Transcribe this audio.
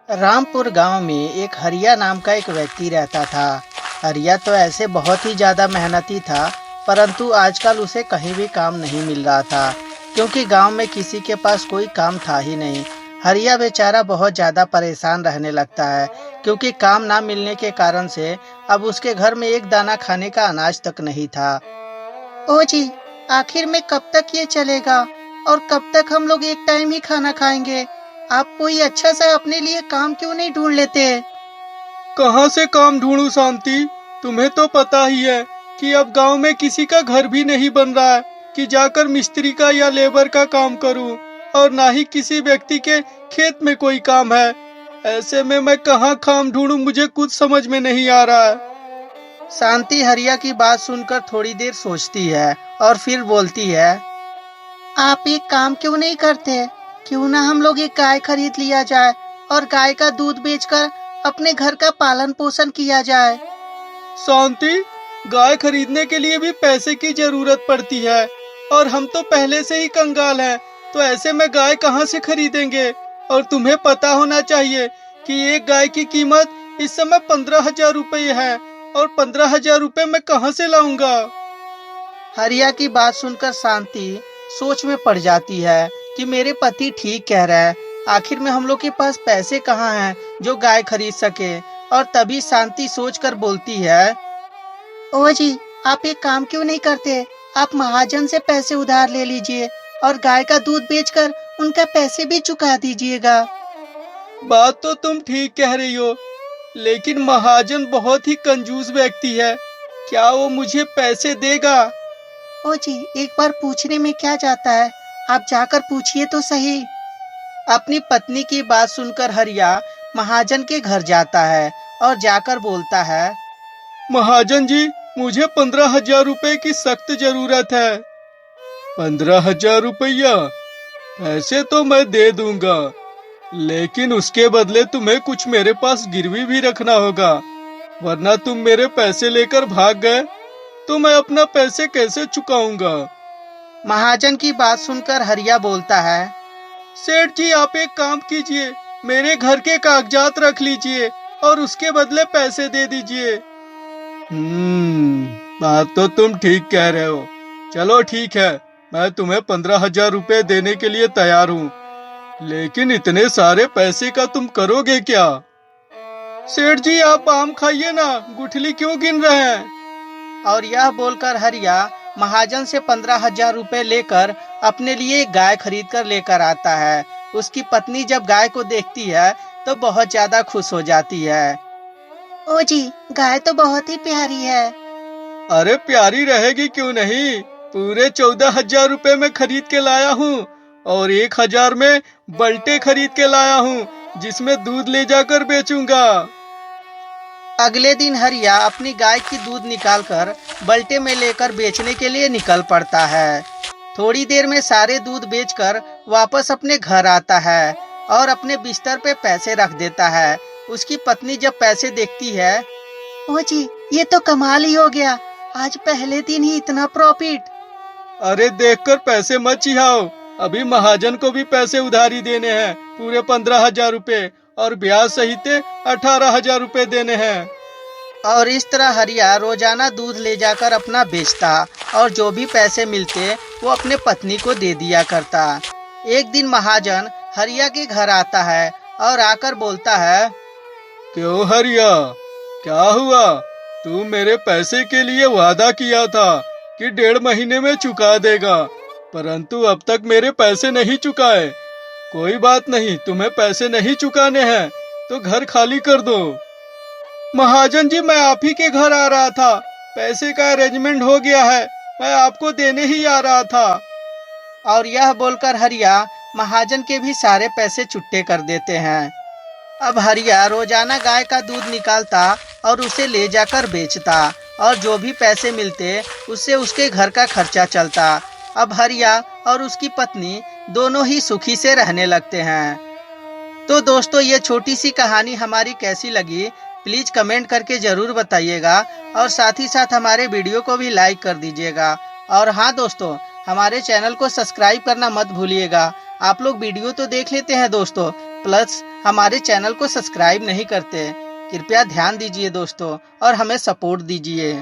रामपुर गांव में एक हरिया नाम का एक व्यक्ति रहता था। हरिया तो ऐसे बहुत ही ज़्यादा मेहनती था, परंतु आजकल उसे कहीं भी काम नहीं मिल रहा था, क्योंकि गांव में किसी के पास कोई काम था ही नहीं। हरिया बेचारा बहुत ज़्यादा परेशान रहने लगता है, क्योंकि काम ना मिलने के कारण से अब उसके घर में एक दाना खाने का अनाज तक नहीं था। ओ जी, आखिर में कब तक ये चलेगा और कब तक हम लोग एक टाइम ही खाना खाएंगे? आप कोई अच्छा सा अपने लिए काम क्यों नहीं ढूंढ लेते? कहाँ से काम ढूंढूं शांति। तुम्हें तो पता ही है कि अब गांव में किसी का घर भी नहीं बन रहा है कि जाकर मिस्त्री का या लेबर का काम करूं, और ना ही किसी व्यक्ति के खेत में कोई काम है। ऐसे में मैं कहाँ काम ढूंढूं, मुझे कुछ समझ में नहीं आ रहा है। शांति हरिया की बात सुनकर थोड़ी देर सोचती है और फिर बोलती है, आप एक काम क्यों नहीं करते? क्यों ना हम लोग एक गाय खरीद लिया जाए और गाय का दूध बेचकर अपने घर का पालन पोषण किया जाए। शांति, गाय खरीदने के लिए भी पैसे की जरूरत पड़ती है, और हम तो पहले से ही कंगाल हैं, तो ऐसे में गाय कहाँ से खरीदेंगे। और तुम्हें पता होना चाहिए कि एक गाय की कीमत इस समय 15,000 रुपये है, और 15,000 रुपये मैं कहाँ से लाऊंगा। हरिया की बात सुनकर शांति सोच में पड़ जाती है कि मेरे पति ठीक कह रहे हैं। आखिर में हम लोग के पास पैसे कहाँ हैं जो गाय खरीद सके। और तभी शांति सोचकर बोलती है, ओ जी, आप एक काम क्यों नहीं करते? आप महाजन से पैसे उधार ले लीजिए और गाय का दूध बेचकर उनका पैसे भी चुका दीजिएगा। बात तो तुम ठीक कह रही हो, लेकिन महाजन बहुत ही कंजूस व्यक्ति है। क्या वो मुझे पैसे देगा? ओ जी, एक बार पूछने में क्या जाता है, आप जाकर पूछिए तो सही। अपनी पत्नी की बात सुनकर हरिया महाजन के घर जाता है और जाकर बोलता है, महाजन जी, मुझे 15,000 रुपए की सख्त जरूरत है। 15,000 रुपया? पैसे तो मैं दे दूंगा, लेकिन उसके बदले तुम्हें कुछ मेरे पास गिरवी भी रखना होगा, वरना तुम मेरे पैसे लेकर भाग गए तो मैं अपना पैसे कैसे चुकाऊंगा। महाजन की बात सुनकर हरिया बोलता है, सेठ जी, आप एक काम कीजिए, मेरे घर के कागजात रख लीजिए और उसके बदले पैसे दे दीजिए। बात तो तुम ठीक कह रहे हो। चलो ठीक है, मैं तुम्हें 15,000 रुपए देने के लिए तैयार हूँ, लेकिन इतने सारे पैसे का तुम करोगे क्या? सेठ जी, आप आम खाइए ना, गुठली क्यों गिन रहे हैं? और यह बोलकर हरिया महाजन से 15,000 रुपए लेकर अपने लिए एक गाय खरीद कर लेकर आता है। उसकी पत्नी जब गाय को देखती है तो बहुत ज्यादा खुश हो जाती है। ओ जी, गाय तो बहुत ही प्यारी है। अरे प्यारी रहेगी क्यों नहीं, पूरे 14,000 रुपए में खरीद के लाया हूँ, और 1,000 में बल्टे खरीद के लाया हूँ, जिसमें दूध ले जाकर बेचूंगा। अगले दिन हरिया अपनी गाय की दूध निकालकर बल्टे में लेकर बेचने के लिए निकल पड़ता है। थोड़ी देर में सारे दूध बेचकर वापस अपने घर आता है और अपने बिस्तर पे पैसे रख देता है। उसकी पत्नी जब पैसे देखती है, ओ जी, ये तो कमाल ही हो गया, आज पहले दिन ही इतना प्रॉफिट। अरे देखकर पैसे मत चिढ़ाओ, अभी महाजन को भी पैसे उधारी देने हैं, पूरे 15,000 रुपए, और ब्याज सहित 18,000 रुपए देने हैं। और इस तरह हरिया रोजाना दूध ले जाकर अपना बेचता और जो भी पैसे मिलते वो अपने पत्नी को दे दिया करता। एक दिन महाजन हरिया के घर आता है और आकर बोलता है, क्यों हरिया, क्या हुआ? तू मेरे पैसे के लिए वादा किया था कि 1.5 महीने में चुका देगा, परंतु अब तक मेरे पैसे नहीं चुकाए। कोई बात नहीं, तुम्हें पैसे नहीं चुकाने हैं तो घर खाली कर दो। महाजन जी, मैं आप ही के घर आ रहा था, पैसे का अरेंजमेंट हो गया है, मैं आपको देने ही आ रहा था। और यह बोलकर हरिया महाजन के भी सारे पैसे चुट्टे कर देते हैं। अब हरिया रोजाना गाय का दूध निकालता और उसे ले जाकर बेचता, और जो भी पैसे मिलते उससे उसके घर का खर्चा चलता। अब हरिया और उसकी पत्नी दोनों ही सुखी से रहने लगते हैं। तो दोस्तों, ये छोटी सी कहानी हमारी कैसी लगी प्लीज कमेंट करके जरूर बताइएगा, और साथ ही साथ हमारे वीडियो को भी लाइक कर दीजिएगा। और हाँ दोस्तों, हमारे चैनल को सब्सक्राइब करना मत भूलिएगा। आप लोग वीडियो तो देख लेते हैं दोस्तों, प्लस हमारे चैनल को सब्सक्राइब नहीं करते, कृपया ध्यान दीजिए दोस्तों और हमें सपोर्ट दीजिए।